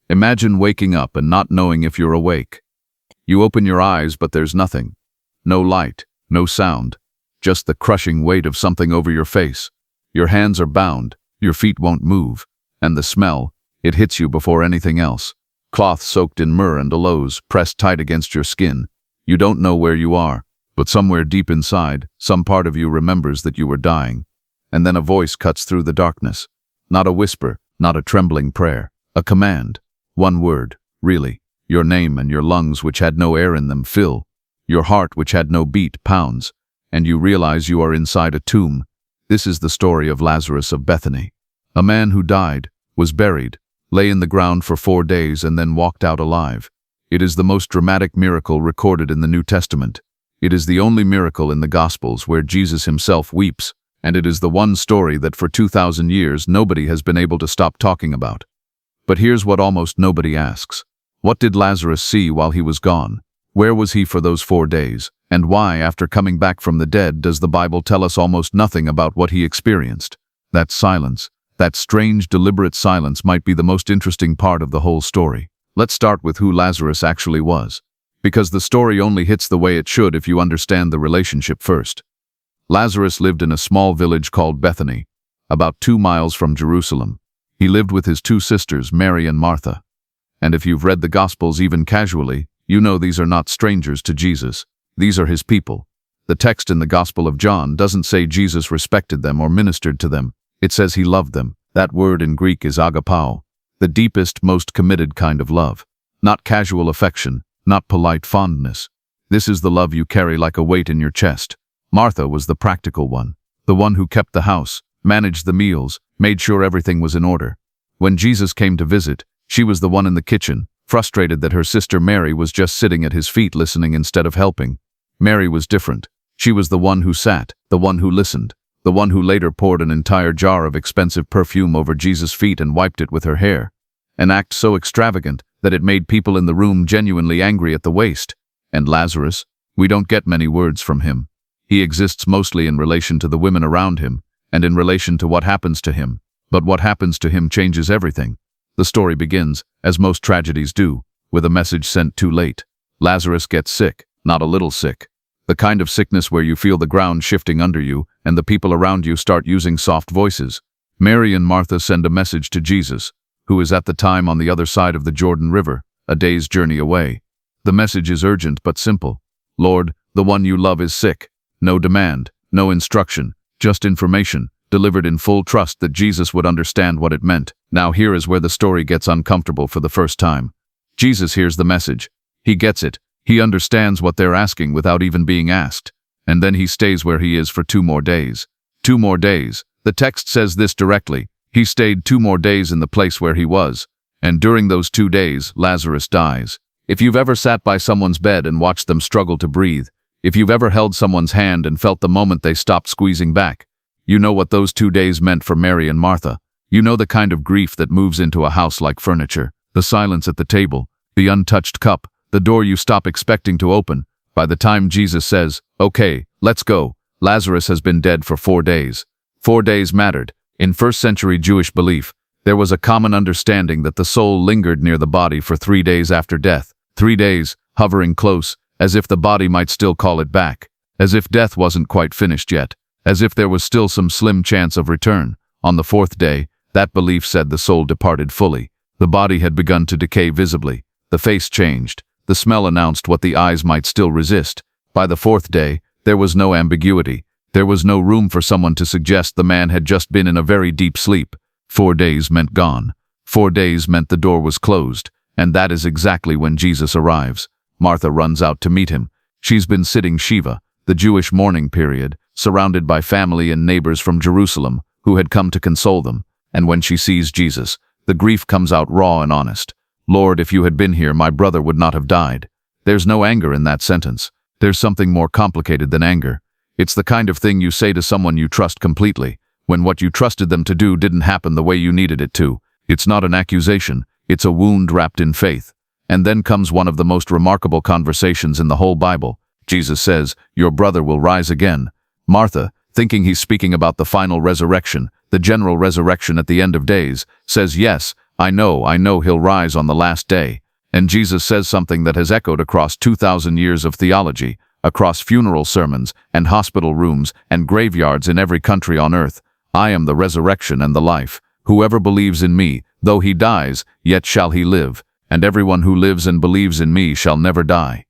Imagine waking up and not knowing if you're awake. You open your eyes, but there's nothing. No light, no sound, just the crushing weight of something over your face. Your hands are bound, your feet won't move, and the smell, it hits you before anything else. Cloth soaked in myrrh and aloes, pressed tight against your skin. You don't know where you are, but somewhere deep inside, some part of you remembers that you were dying. And then a voice cuts through the darkness. Not a whisper, not a trembling prayer, a command. One word, really. Your name and your lungs, which had no air in them, fill. Your heart, which had no beat, pounds. And you realize you are inside a tomb. This is the story of Lazarus of Bethany. A man who died, was buried, lay in the ground for 4 days and then walked out alive. It is the most dramatic miracle recorded in the New Testament. It is the only miracle in the Gospels where Jesus himself weeps, and it is the one story that for 2,000 years nobody has been able to stop talking about. But here's what almost nobody asks. What did Lazarus see while he was gone? Where was he for those 4 days? And why, after coming back from the dead, does the Bible tell us almost nothing about what he experienced? That silence, that strange, deliberate silence, might be the most interesting part of the whole story. Let's start with who Lazarus actually was, because the story only hits the way it should if you understand the relationship first. Lazarus lived in a small village called Bethany, about 2 miles from Jerusalem. He lived with his 2 sisters, Mary and Martha. And if you've read the Gospels even casually, you know these are not strangers to Jesus. These are his people. The text in the Gospel of John doesn't say Jesus respected them or ministered to them. It says he loved them. That word in Greek is agapao, the deepest, most committed kind of love. Not casual affection, not polite fondness. This is the love you carry like a weight in your chest. Martha was the practical one, the one who kept the house, managed the meals, made sure everything was in order. When Jesus came to visit, she was the one in the kitchen, frustrated that her sister Mary was just sitting at his feet listening instead of helping. Mary was different. She was the one who sat, the one who listened, the one who later poured an entire jar of expensive perfume over Jesus' feet and wiped it with her hair. An act so extravagant that it made people in the room genuinely angry at the waste. And Lazarus, we don't get many words from him. He exists mostly in relation to the women around him, and in relation to what happens to him. But what happens to him changes everything. The story begins, as most tragedies do, with a message sent too late. Lazarus gets sick, not a little sick. The kind of sickness where you feel the ground shifting under you and the people around you start using soft voices. Mary and Martha send a message to Jesus, who is at the time on the other side of the Jordan River, a day's journey away. The message is urgent but simple. Lord, the one you love is sick. No demand, no instruction, just information, delivered in full trust that Jesus would understand what it meant. Now here is where the story gets uncomfortable for the first time. Jesus hears the message. He gets it. He understands what they're asking without even being asked. And then he stays where he is for 2 more days. 2 more days. The text says this directly. He stayed 2 more days in the place where he was. And during those 2 days, Lazarus dies. If you've ever sat by someone's bed and watched them struggle to breathe, if you've ever held someone's hand and felt the moment they stopped squeezing back, you know what those 2 days meant for Mary and Martha. You know the kind of grief that moves into a house like furniture. The silence at the table, the untouched cup, the door you stop expecting to open. By the time Jesus says, "Okay, let's go," Lazarus has been dead for 4 days. 4 days mattered. In first-century Jewish belief, there was a common understanding that the soul lingered near the body for 3 days after death. 3 days, hovering close, as if the body might still call it back, as if death wasn't quite finished yet, as if there was still some slim chance of return. On the 4th day, that belief said the soul departed fully. The body had begun to decay visibly. The face changed. The smell announced what the eyes might still resist. By the 4th day, there was no ambiguity. There was no room for someone to suggest the man had just been in a very deep sleep. 4 days meant gone. 4 days meant the door was closed. And that is exactly when Jesus arrives. Martha runs out to meet him. She's been sitting Shiva, the Jewish mourning period, surrounded by family and neighbors from Jerusalem who had come to console them. And when she sees Jesus, the grief comes out raw and honest. "Lord, if you had been here, my brother would not have died." There's no anger in that sentence. There's something more complicated than anger. It's the kind of thing you say to someone you trust completely, when what you trusted them to do didn't happen the way you needed it to. It's not an accusation, it's a wound wrapped in faith. And then comes one of the most remarkable conversations in the whole Bible. Jesus says, "Your brother will rise again." Martha, thinking he's speaking about the final resurrection, the general resurrection at the end of days, says, "Yes, I know he'll rise on the last day. And Jesus says something that has echoed across 2,000 years of theology, across funeral sermons and hospital rooms and graveyards in every country on earth. I am the resurrection and the life. Whoever believes in me, though he dies, yet shall he live. And everyone who lives and believes in me shall never die.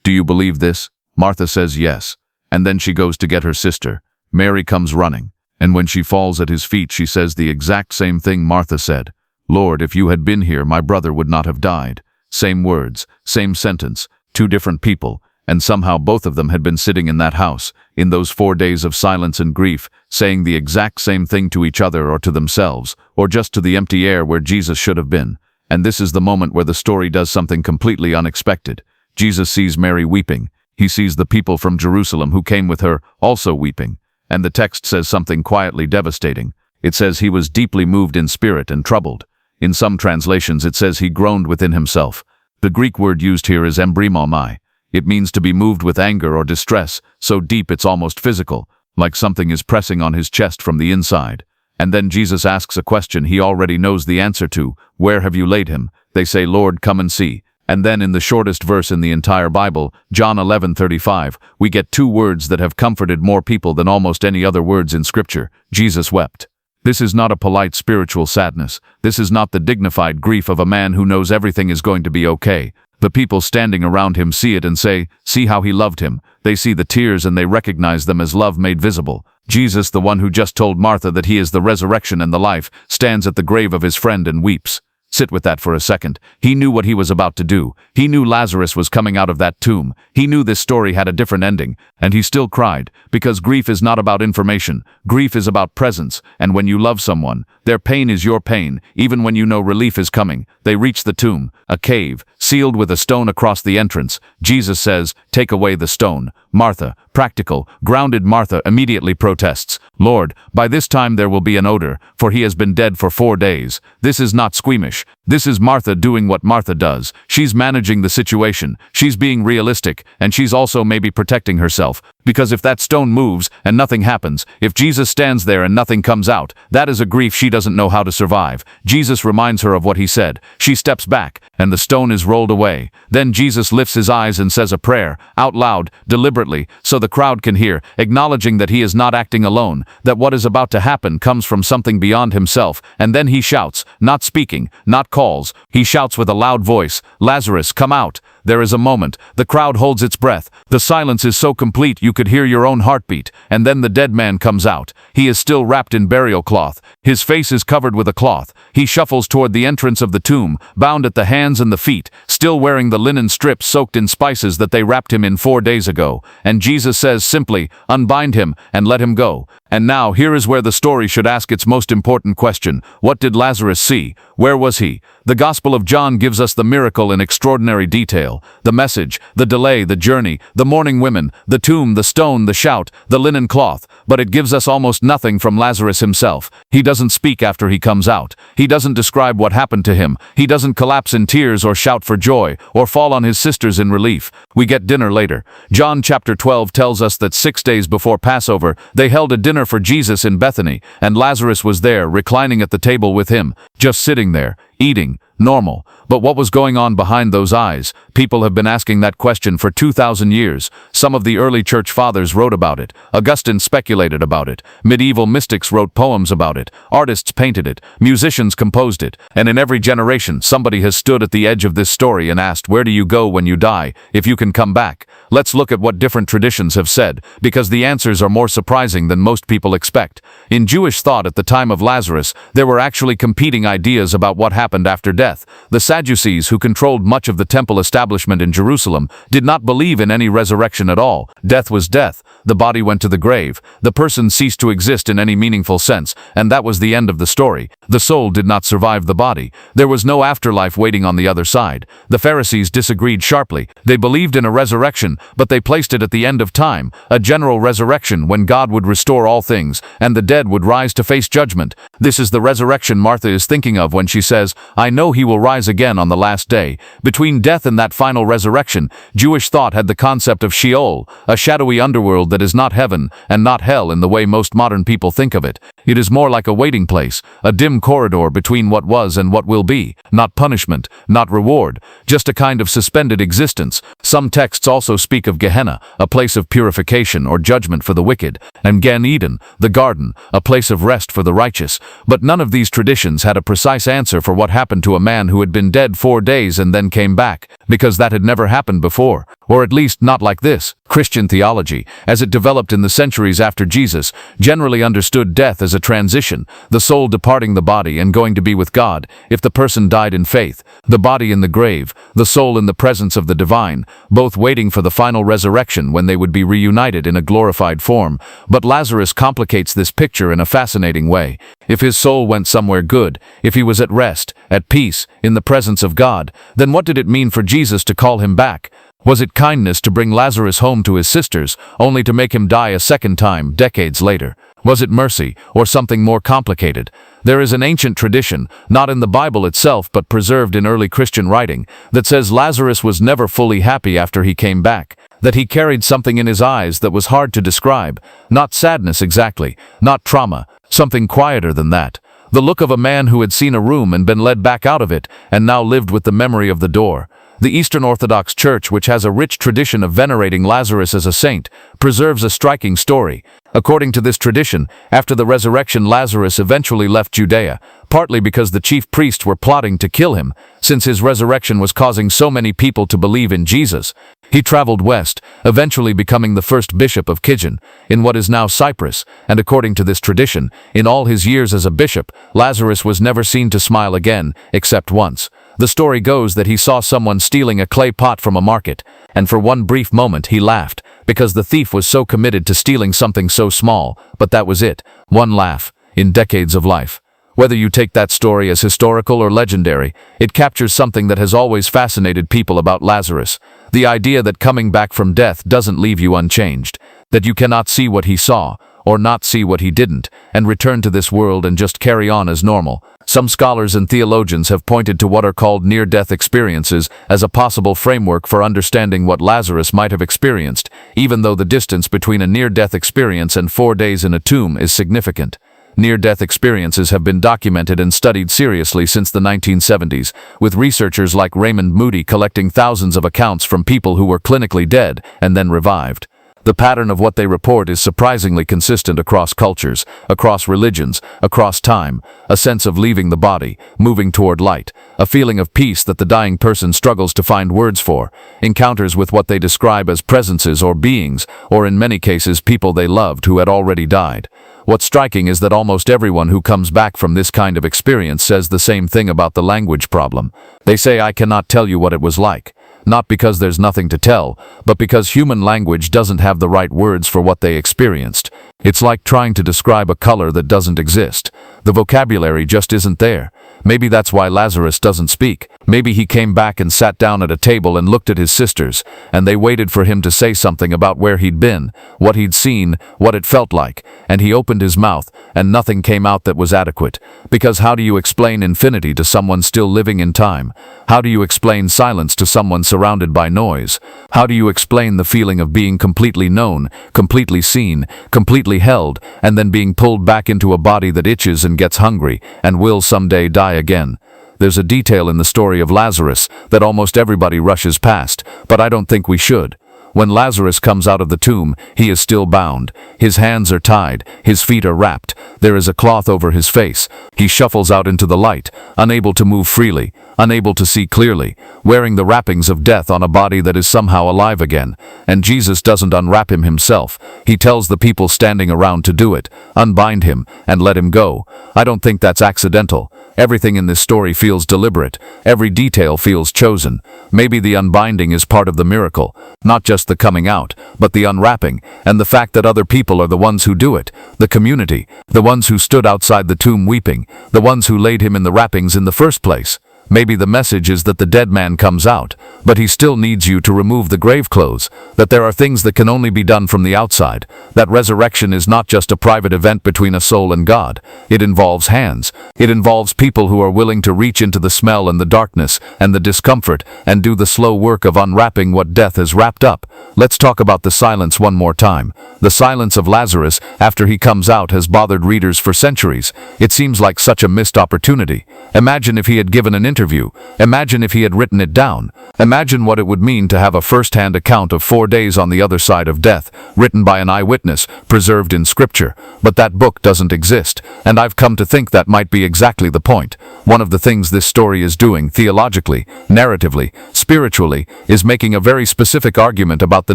Do you believe this? Martha says yes. And then she goes to get her sister. Mary comes running. And when she falls at his feet, she says the exact same thing Martha said. Lord, if you had been here, my brother would not have died. Same words, same sentence, two different people, and somehow both of them had been sitting in that house, in those 4 days of silence and grief, saying the exact same thing to each other or to themselves, or just to the empty air where Jesus should have been. And this is the moment where the story does something completely unexpected. Jesus sees Mary weeping. He sees the people from Jerusalem who came with her also weeping. And the text says something quietly devastating. It says he was deeply moved in spirit and troubled. In some translations it says he groaned within himself. The Greek word used here is embrimomai. It means to be moved with anger or distress, so deep it's almost physical, like something is pressing on his chest from the inside. And then Jesus asks a question he already knows the answer to. Where have you laid him? They say, Lord, come and see. And then in the shortest verse in the entire Bible, John 11:35, we get two words that have comforted more people than almost any other words in Scripture. Jesus wept. This is not a polite spiritual sadness. This is not the dignified grief of a man who knows everything is going to be okay. The people standing around him see it and say, see how he loved him. They see the tears and they recognize them as love made visible. Jesus, the one who just told Martha that he is the resurrection and the life, stands at the grave of his friend and weeps. Sit with that for a second. He knew what he was about to do. He knew Lazarus was coming out of that tomb. He knew this story had a different ending, and he still cried, because grief is not about information. Grief is about presence, and when you love someone, their pain is your pain, even when you know relief is coming. They reach the tomb, a cave, sealed with a stone across the entrance. Jesus says, take away the stone. Martha, practical, grounded Martha immediately protests, Lord, by this time there will be an odor, for he has been dead for 4 days. This is not squeamish. This is Martha doing what Martha does. She's managing the situation. She's being realistic, and she's also maybe protecting herself. Because if that stone moves and nothing happens, if Jesus stands there and nothing comes out, that is a grief she doesn't know how to survive. Jesus reminds her of what he said. She steps back, and the stone is rolled away. Then Jesus lifts his eyes and says a prayer, out loud, deliberately, so the crowd can hear, acknowledging that he is not acting alone, that what is about to happen comes from something beyond himself, and then he shouts, not speaking, not calls. He shouts with a loud voice, Lazarus, come out. There is a moment. The crowd holds its breath. The silence is so complete you could hear your own heartbeat. And then the dead man comes out. He is still wrapped in burial cloth. His face is covered with a cloth. He shuffles toward the entrance of the tomb, bound at the hands and the feet, still wearing the linen strips soaked in spices that they wrapped him in 4 days ago. And Jesus says simply, unbind him and let him go. And now here is where the story should ask its most important question. What did Lazarus see? Where was he? The Gospel of John gives us the miracle in extraordinary detail. The message, the delay, the journey, the mourning women, the tomb, the stone, the shout, the linen cloth. But it gives us almost nothing from Lazarus himself. He doesn't speak after he comes out. He doesn't describe what happened to him. He doesn't collapse in tears or shout for joy or fall on his sisters in relief. We get dinner later. John chapter 12 tells us that 6 days before Passover, they held a dinner for Jesus in Bethany, and Lazarus was there, reclining at the table with him, just sitting there, eating, normal. But what was going on behind those eyes? People have been asking that question for 2,000 years. Some of the early church fathers wrote about it. Augustine speculated about it. Medieval mystics wrote poems about it. Artists painted it. Musicians composed it. And in every generation, somebody has stood at the edge of this story and asked, where do you go when you die, if you can come back? Let's look at what different traditions have said, because the answers are more surprising than most people expect. In Jewish thought at the time of Lazarus, there were actually competing ideas about what happened after death. The Sadducees, who controlled much of the temple establishment in Jerusalem, did not believe in any resurrection at all. Death was death. The body went to the grave. The person ceased to exist in any meaningful sense, and that was the end of the story. The soul did not survive the body. There was no afterlife waiting on the other side. The Pharisees disagreed sharply. They believed in a resurrection, but they placed it at the end of time, a general resurrection when God would restore all things, and the dead would rise to face judgment. This is the resurrection Martha is thinking of when she says, I know he will rise again again on the last day. Between death and that final resurrection, Jewish thought had the concept of Sheol, a shadowy underworld that is not heaven and not hell in the way most modern people think of it. It is more like a waiting place, a dim corridor between what was and what will be, not punishment, not reward, just a kind of suspended existence. Some texts also speak of Gehenna, a place of purification or judgment for the wicked, and Gan Eden, the garden, a place of rest for the righteous. But none of these traditions had a precise answer for what happened to a man who had been dead 4 days and then came back, because that had never happened before, or at least not like this. Christian theology, as it developed in the centuries after Jesus, generally understood death as a transition, the soul departing the body and going to be with God, if the person died in faith, the body in the grave, the soul in the presence of the divine, both waiting for the final resurrection when they would be reunited in a glorified form. But Lazarus complicates this picture in a fascinating way. If his soul went somewhere good, if he was at rest, at peace, in the presence of God, then what did it mean for Jesus to call him back? Was it kindness to bring Lazarus home to his sisters, only to make him die a second time, decades later? Was it mercy, or something more complicated? There is an ancient tradition, not in the Bible itself but preserved in early Christian writing, that says Lazarus was never fully happy after he came back, that he carried something in his eyes that was hard to describe, not sadness exactly, not trauma, something quieter than that. The look of a man who had seen a room and been led back out of it, and now lived with the memory of the door. The Eastern Orthodox Church, which has a rich tradition of venerating Lazarus as a saint, preserves a striking story. According to this tradition, after the resurrection, Lazarus eventually left Judea, partly because the chief priests were plotting to kill him, since his resurrection was causing so many people to believe in Jesus. He traveled west, eventually becoming the first bishop of Kijen, in what is now Cyprus, and according to this tradition, in all his years as a bishop, Lazarus was never seen to smile again, except once. The story goes that he saw someone stealing a clay pot from a market, and for one brief moment he laughed, because the thief was so committed to stealing something so small, but that was it, one laugh, in decades of life. Whether you take that story as historical or legendary, it captures something that has always fascinated people about Lazarus, the idea that coming back from death doesn't leave you unchanged, that you cannot see what he saw, or not see what he didn't, and return to this world and just carry on as normal. Some scholars and theologians have pointed to what are called near-death experiences as a possible framework for understanding what Lazarus might have experienced, even though the distance between a near-death experience and 4 days in a tomb is significant. Near-death experiences have been documented and studied seriously since the 1970s, with researchers like Raymond Moody collecting thousands of accounts from people who were clinically dead and then revived. The pattern of what they report is surprisingly consistent across cultures, across religions, across time, a sense of leaving the body, moving toward light, a feeling of peace that the dying person struggles to find words for, encounters with what they describe as presences or beings, or in many cases people they loved who had already died. What's striking is that almost everyone who comes back from this kind of experience says the same thing about the language problem. They say, "I cannot tell you what it was like." Not because there's nothing to tell, but because human language doesn't have the right words for what they experienced. It's like trying to describe a color that doesn't exist. The vocabulary just isn't there. Maybe that's why Lazarus doesn't speak. Maybe he came back and sat down at a table and looked at his sisters, and they waited for him to say something about where he'd been, what he'd seen, what it felt like, and he opened his mouth, and nothing came out that was adequate. Because how do you explain infinity to someone still living in time? How do you explain silence to someone surrounded by noise? How do you explain the feeling of being completely known, completely seen, completely held, and then being pulled back into a body that itches and gets hungry, and will someday die again? There's a detail in the story of Lazarus that almost everybody rushes past, but I don't think we should. When Lazarus comes out of the tomb, he is still bound. His hands are tied, his feet are wrapped, there is a cloth over his face. He shuffles out into the light, unable to move freely, unable to see clearly, wearing the wrappings of death on a body that is somehow alive again. And Jesus doesn't unwrap him himself. He tells the people standing around to do it, unbind him, and let him go. I don't think that's accidental. Everything in this story feels deliberate. Every detail feels chosen. Maybe the unbinding is part of the miracle, not just the coming out, but the unwrapping, and the fact that other people are the ones who do it, the community, the ones who stood outside the tomb weeping, the ones who laid him in the wrappings in the first place. Maybe the message is that the dead man comes out, but he still needs you to remove the grave clothes, that there are things that can only be done from the outside, that resurrection is not just a private event between a soul and God. It involves hands. It involves people who are willing to reach into the smell and the darkness and the discomfort and do the slow work of unwrapping what death has wrapped up. Let's talk about the silence one more time. The silence of Lazarus after he comes out has bothered readers for centuries. It seems like such a missed opportunity. Imagine if he had given an interview. Imagine if he had written it down. Imagine what it would mean to have a first-hand account of 4 days on the other side of death, written by an eyewitness, preserved in scripture. But that book doesn't exist, and I've come to think that might be exactly the point. One of the things this story is doing, theologically, narratively, spiritually, is making a very specific argument about the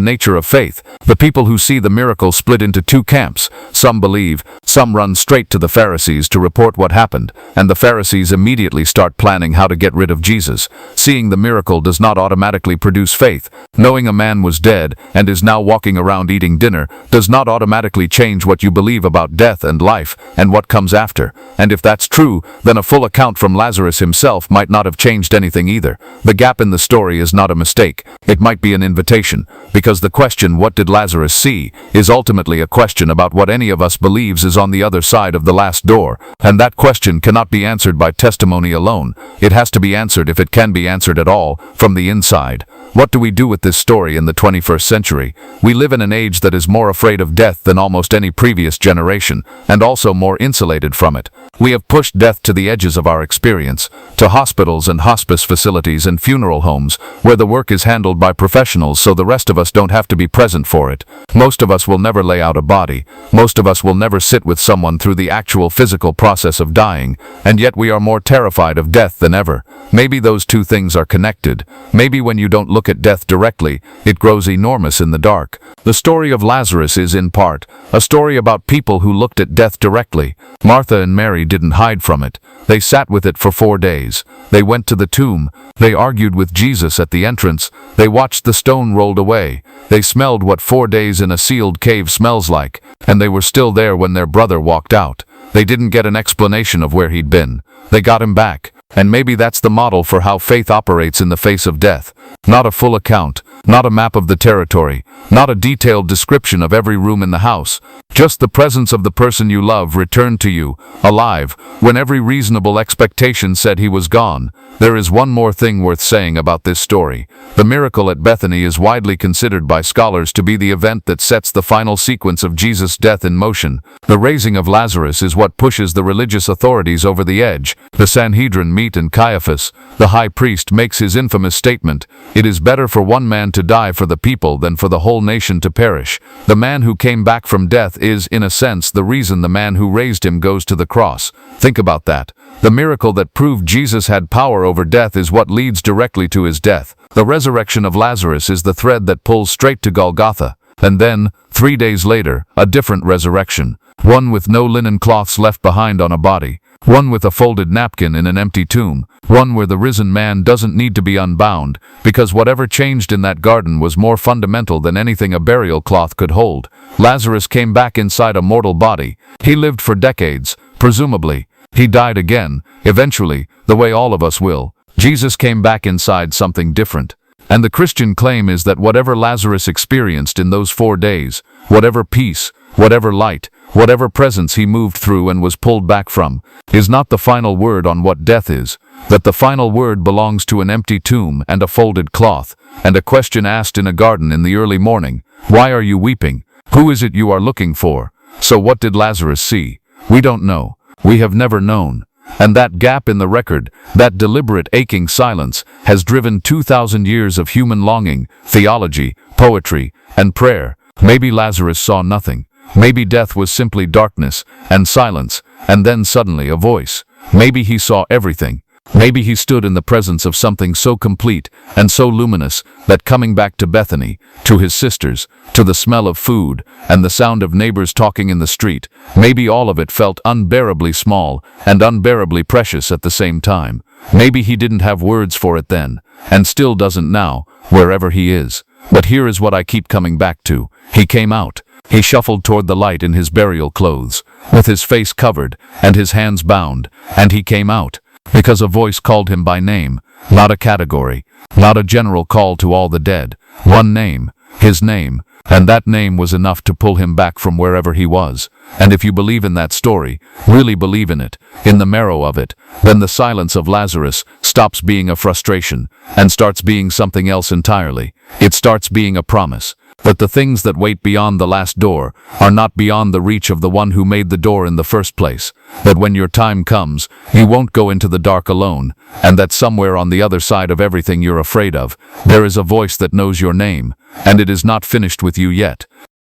nature of faith. The people who see the miracle split into two camps. Some believe, some run straight to the Pharisees to report what happened, and the Pharisees immediately start planning how to get rid of Jesus. Seeing the miracle does not automatically produce faith. Knowing a man was dead and is now walking around eating dinner does not automatically change what you believe about death and life and what comes after. And if that's true, then a full account from Lazarus himself might not have changed anything either. The gap in the story is not a mistake. It might be an invitation, because the question, "What did Lazarus see?" is ultimately a question about what any of us believes is on the other side of the last door. And that question cannot be answered by testimony alone. It has to be answered, if it can be answered at all, from the inside. What do we do with this story in the 21st century? We live in an age that is more afraid of death than almost any previous generation, and also more insulated from it. We have pushed death to the edges of our experience, to hospitals and hospice facilities and funeral homes, where the work is handled by professionals so the rest of us don't have to be present for it. Most of us will never lay out a body. Most of us will never sit with someone through the actual physical process of dying, and yet we are more terrified of death than ever. Maybe those two things are connected. Maybe when you don't look at death directly, it grows enormous in the dark. The story of Lazarus is, in part, a story about people who looked at death directly. Martha and Mary didn't hide from it. They sat with it for 4 days. They went to the tomb. They argued with Jesus at the entrance. They watched the stone rolled away. They smelled what 4 days in a sealed cave smells like, and they were still there when their brother walked out. They didn't get an explanation of where he'd been. They got him back. And maybe that's the model for how faith operates in the face of death. Not a full account, not a map of the territory, not a detailed description of every room in the house. Just the presence of the person you love returned to you, alive, when every reasonable expectation said he was gone. There is one more thing worth saying about this story. The miracle at Bethany is widely considered by scholars to be the event that sets the final sequence of Jesus' death in motion. The raising of Lazarus is what pushes the religious authorities over the edge. The Sanhedrin meet, and Caiaphas, the high priest, makes his infamous statement, "It is better for one man to die for the people than for the whole nation to perish." The man who came back from death is, in a sense, the reason the man who raised him goes to the cross. Think about that. The miracle that proved Jesus had power over death is what leads directly to his death. The resurrection of Lazarus is the thread that pulls straight to Golgotha. And then, 3 days later, a different resurrection. One with no linen cloths left behind on a body. One with a folded napkin in an empty tomb. One where the risen man doesn't need to be unbound, because whatever changed in that garden was more fundamental than anything a burial cloth could hold. Lazarus came back inside a mortal body. He lived for decades, presumably. He died again, eventually, the way all of us will. Jesus came back inside something different. And the Christian claim is that whatever Lazarus experienced in those 4 days, whatever peace, whatever light, whatever presence he moved through and was pulled back from, is not the final word on what death is, that the final word belongs to an empty tomb and a folded cloth, and a question asked in a garden in the early morning, "Why are you weeping? Who is it you are looking for?" So what did Lazarus see? We don't know. We have never known. And that gap in the record, that deliberate aching silence, has driven 2,000 years of human longing, theology, poetry, and prayer. Maybe Lazarus saw nothing. Maybe death was simply darkness and silence, and then suddenly a voice. Maybe he saw everything. Maybe he stood in the presence of something so complete and so luminous that coming back to Bethany, to his sisters, to the smell of food and the sound of neighbors talking in the street, maybe all of it felt unbearably small and unbearably precious at the same time. Maybe he didn't have words for it then, and still doesn't now, wherever he is. But here is what I keep coming back to. He came out. He shuffled toward the light in his burial clothes, with his face covered and his hands bound, and he came out. Because a voice called him by name, not a category, not a general call to all the dead. One name, his name, and that name was enough to pull him back from wherever he was. And if you believe in that story, really believe in it, in the marrow of it, then the silence of Lazarus stops being a frustration and starts being something else entirely. It starts being a promise that the things that wait beyond the last door are not beyond the reach of the one who made the door in the first place, that when your time comes, you won't go into the dark alone, and that somewhere on the other side of everything you're afraid of, there is a voice that knows your name, and it is not finished with you yet.